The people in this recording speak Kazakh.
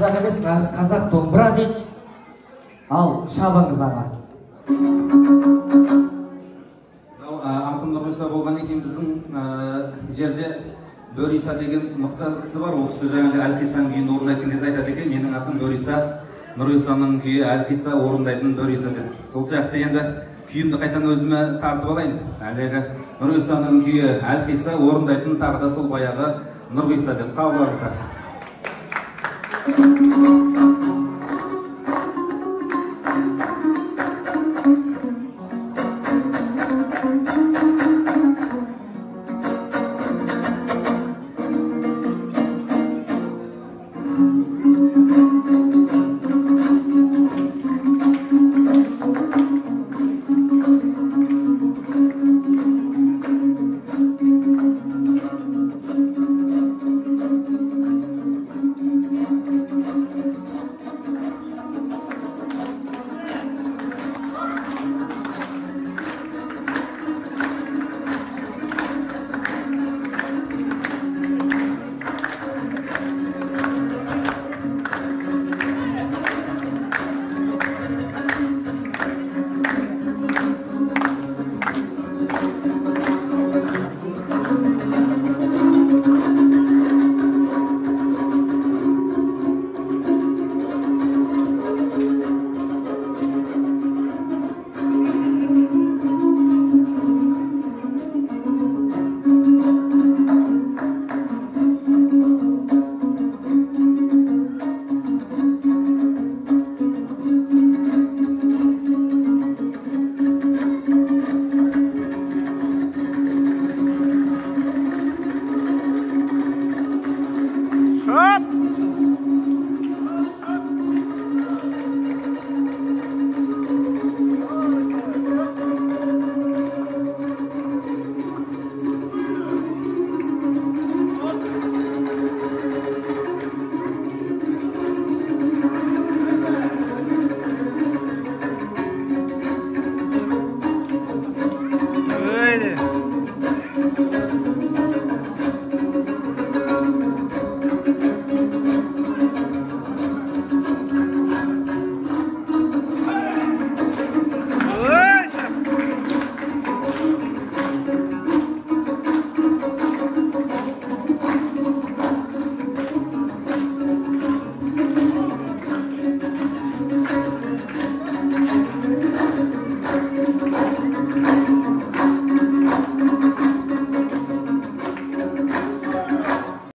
қазақ емес, қазақ домбыра дейді. Ал шабыңыз аға. Алтын Нұрғиса болған екен біздің жерде Бөриса деген мықты кісі бар. Ол кісі жаңағы Әлқисаның күйін орындайтын кезде айтады екен, менің атым Бөриса, Нұрғисаның күйі Әлқиса, орындайтын Бөриса деп. Сол сияқты енді күйімді қайтан өзіме тартып алайын. Әлегі Нұрғисаның күйі Әлқиса, орындайтын тағы да сол баяғы Нұрғиса деп. Қабыл алыңыздар.